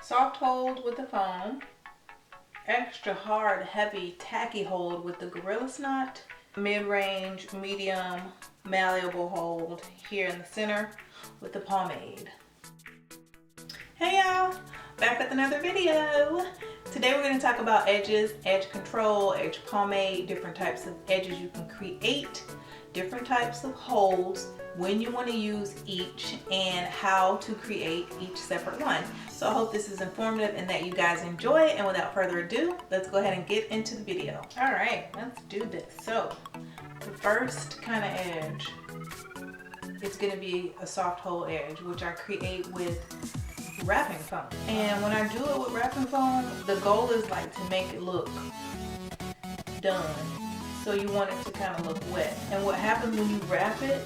Soft hold with the foam, extra hard, heavy, tacky hold with the Gorilla Snot, mid-range, medium, malleable hold here in the center with the pomade. Hey y'all, back with another video. Today we're going to talk about edges, edge control, edge pomade, different types of edges you can create, different types of holds, when you want to use each, and how to create each separate one. So I hope this is informative and that you guys enjoy it. And without further ado, let's go ahead and get into the video. All right, let's do this. So the first kind of edge is going to be a soft hold edge, which I create with wrapping foam. And when I do it with wrapping foam, the goal is like to make it look done. So you want it to kind of look wet. And what happens when you wrap it,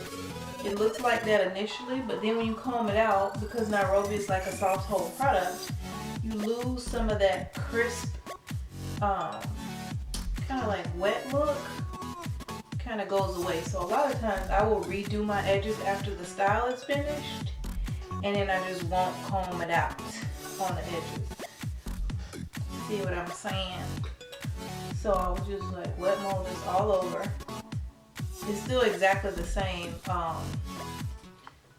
it looks like that initially, but then when you comb it out, because Nairobi is like a soft hold product, you lose some of that crisp, kind of like wet look, kind of goes away. So a lot of times I will redo my edges after the style is finished, and then I just won't comb it out on the edges. See what I'm saying? So I would just like wet mold this all over. It's still exactly the same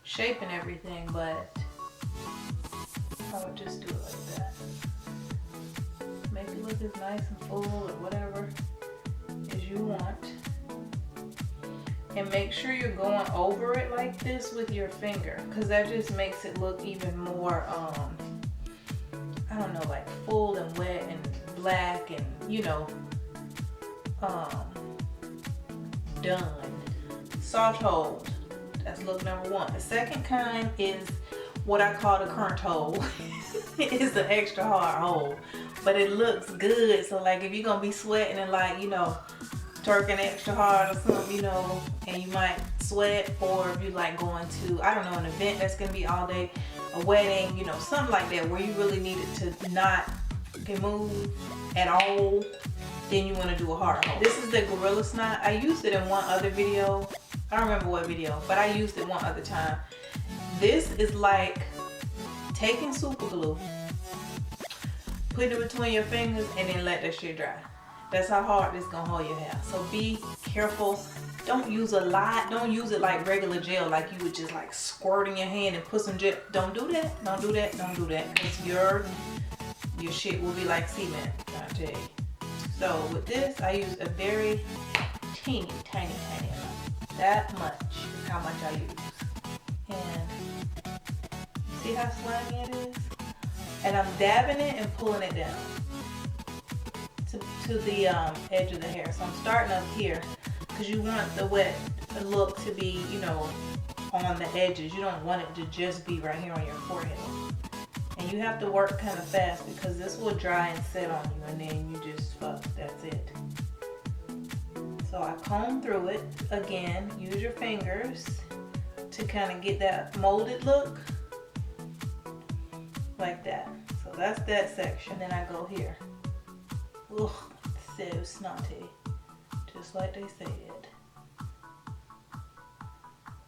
shape and everything, but I would just do it like that. Make it look as nice and full or whatever as you want. And make sure you're going over it like this with your finger, because that just makes it look even more, I don't know, like full and wet and black and, you know, done. Soft hold, that's look number one. The second kind is what I call the current hold. It's the extra hard hold, but it looks good. So like if you're gonna be sweating and like, you know, twerking extra hard or something, you know, and you might sweat, or if you like going to, I don't know, an event that's gonna be all day, a wedding, you know, something like that, where you really need it to not move at all, then you want to do a hard hold. This is the Gorilla Snot. I used it in one other video. I don't remember what video, but I used it one other time. This is like taking super glue, putting it between your fingers, and then let that shit dry. That's how hard this is gonna hold your hair. So be careful. Don't use a lot. Don't use it like regular gel, like you would just like squirt in your hand and put some gel. Don't do that. Don't do that. Don't do that. Because your shit will be like cement, I tell you. So with this, I use a very tiny amount. That much is how much I use. And see how slimy it is? And I'm dabbing it and pulling it down to the edge of the hair. So I'm starting up here, because you want the wet look to be, you know, on the edges. You don't want it to just be right here on your forehead. And you have to work kind of fast, because this will dry and set on you, and then you just fuck, that's it. So I comb through it again. Use your fingers to kind of get that molded look like that. So that's that section. Then I go here. Ugh, so snotty, just like they said.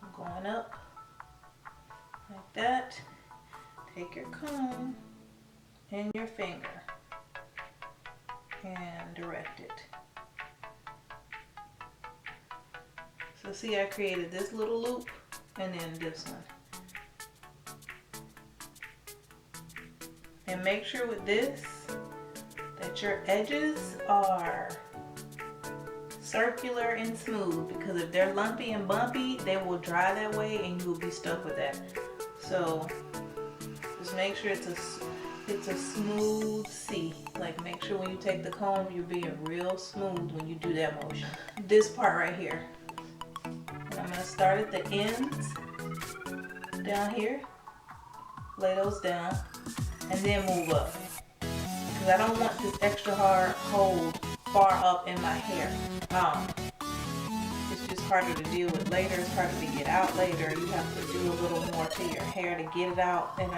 I'm going up like that. Take your comb and your finger and direct it. So see, I created this little loop and then this one. And make sure with this that your edges are circular and smooth, because if they're lumpy and bumpy, they will dry that way and you will be stuck with that. So just make sure it's a smooth C. Like make sure when you take the comb, you're being real smooth when you do that motion. This part right here. And I'm gonna start at the ends down here, lay those down, and then move up. Because I don't want this extra hard hold far up in my hair. It's just harder to deal with later. It's harder to get out later. You have to do a little more to your hair to get it out. And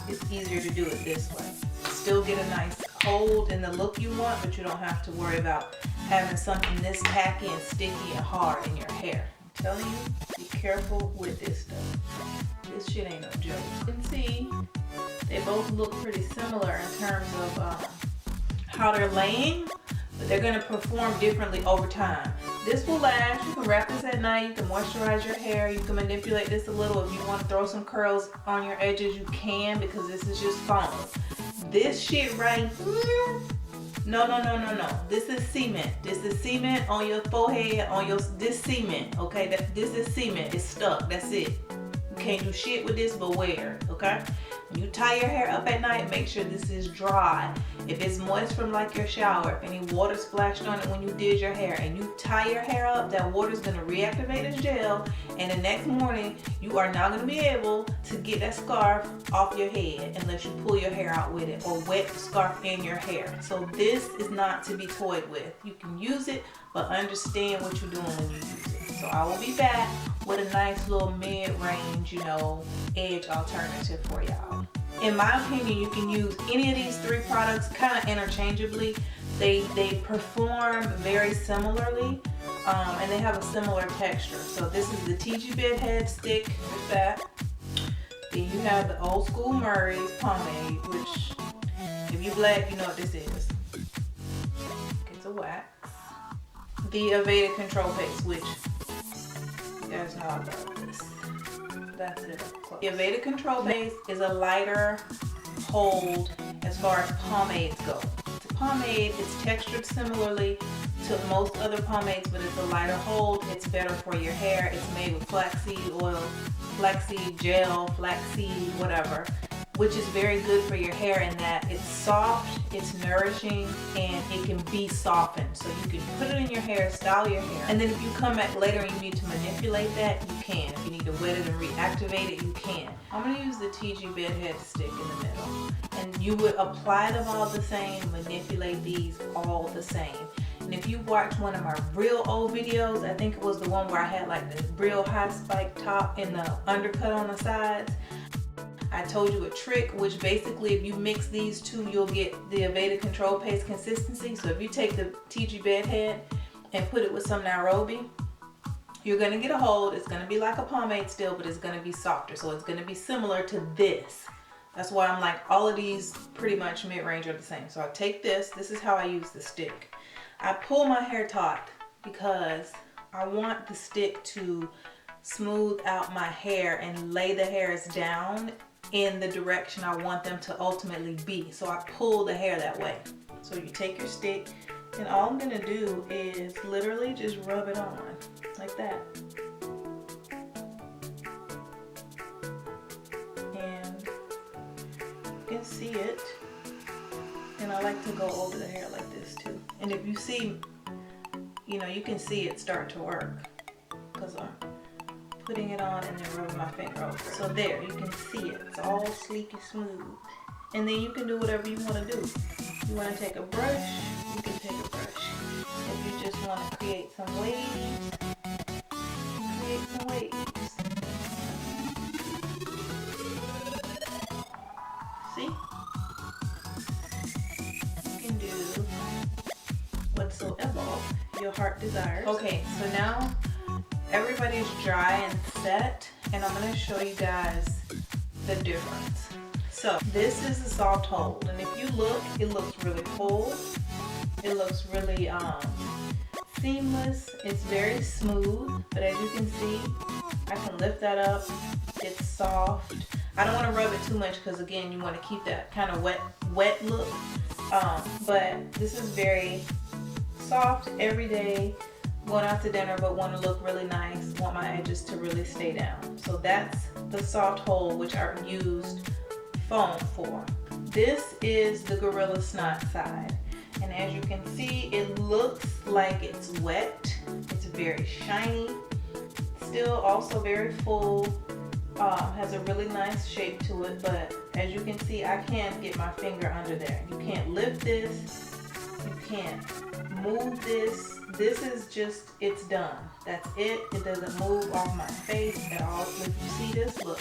it's easier to do it this way. Still get a nice hold in the look you want, but you don't have to worry about having something this tacky and sticky and hard in your hair. I'm telling you, be careful with this stuff. This shit ain't no joke. You can see They both look pretty similar in terms of how they're laying, but they're gonna perform differently over time. This will last. You can wrap this at night. You can moisturize your hair. You can manipulate this a little. If you want to throw some curls on your edges, you can, because this is just foam. This shit right here, no. This is cement. This is cement on your forehead, this cement, okay? This is cement. It's stuck. That's it. You can't do shit with this but wear it, okay? When you tie your hair up at night, make sure this is dry. If it's moist from like your shower, if any water splashed on it when you did your hair, and you tie your hair up, that water is going to reactivate as gel, and the next morning you are not going to be able to get that scarf off your head unless you pull your hair out with it or wet the scarf in your hair. So this is not to be toyed with. You can use it, but understand what you're doing when you use it. So I will be back with a nice little mid-range, edge alternative for y'all. In my opinion, you can use any of these three products kind of interchangeably. They perform very similarly, and they have a similar texture. So this is the TIGI bed head stick with that. Then you have the old school Murray's pomade, which if you black, you know what this is. It's a wax. The Aveda control paste, which you guys know I love this. That's it. The Aveda control base is a lighter hold as far as pomades go. The pomade is textured similarly to most other pomades, but it's a lighter hold. It's better for your hair. It's made with flaxseed oil, flaxseed gel, flaxseed whatever, which is very good for your hair in that it's soft, it's nourishing, and it can be softened. So you can put it in your hair, style your hair, and then if you come back later and you need to manipulate that, you can. If you need to wet it and reactivate it, you can. I'm gonna use the TIGI bed head stick in the middle. And you would apply them all the same, manipulate these all the same. And if you watch one of my real old videos, I think it was the one where I had like the real high spike top and the undercut on the sides, I told you a trick, which basically if you mix these two, you'll get the Aveda control paste consistency. So if you take the TIGI bed head and put it with some Nairobi, you're gonna get a hold. It's gonna be like a pomade still, but it's gonna be softer. So it's gonna be similar to this. That's why I'm like, all of these pretty much mid-range are the same. So I take this is how I use the stick. I pull my hair taut because I want the stick to smooth out my hair and lay the hairs down in the direction I want them to ultimately be. So I pull the hair that way. So you take your stick, and all I'm gonna do is literally just rub it on like that. And you can see it. And I like to go over the hair like this too. And if you see, you can see it start to work because I'm putting it on and then rubbing my finger over it. So there, you can see it. It's all sleek and smooth. And then you can do whatever you want to do. You want to take a brush, you can take a brush. If you just want to create some waves, create some waves. See? You can do whatsoever your heart desires. Okay, so now everybody's dry and set, and I'm going to show you guys the difference. So this is a soft hold, and if you look, it looks really full. It looks really seamless. It's very smooth, but as you can see, I can lift that up. It's soft. I don't want to rub it too much because again, you want to keep that kind of wet look. But this is very soft, everyday. Going out to dinner but want to look really nice, want my edges to really stay down. So that's the soft hold, which I used foam for. This is the Gorilla Snot side, and as you can see, it looks like it's wet. It's very shiny, still also very full, has a really nice shape to it, but as you can see, I can't get my finger under there. You can't lift this, you can't move this. This is just, it's done. That's it. It doesn't move off my face at all. If you see this, look,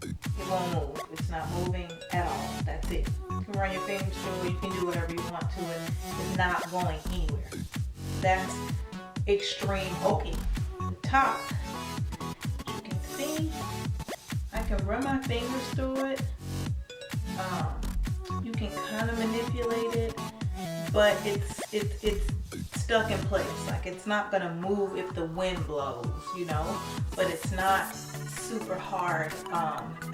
it won't move. It's not moving at all. That's it. You can run your fingers through it. You can do whatever you want to it. It's not going anywhere. That's extreme. Okay, the top, you can see, I can run my fingers through it. You can kind of manipulate it, but it's stuck in place. Like it's not gonna move if the wind blows, you know, but it's not super hard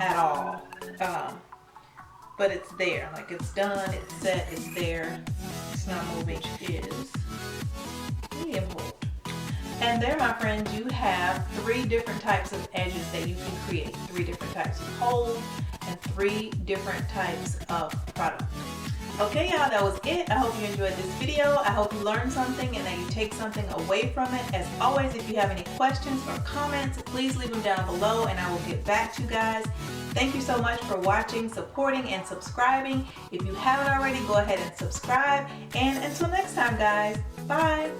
at all. But it's there, like it's done, it's set, it's there. It's not moving. Is medium hold. And there, my friends, you have 3 different types of edges that you can create. 3 different types of hold and 3 different types of product. Okay, y'all, that was it. I hope you enjoyed this video. I hope you learned something and that you take something away from it. As always, if you have any questions or comments, please leave them down below and I will get back to you guys. Thank you so much for watching, supporting, and subscribing. If you haven't already, go ahead and subscribe. And until next time, guys, bye.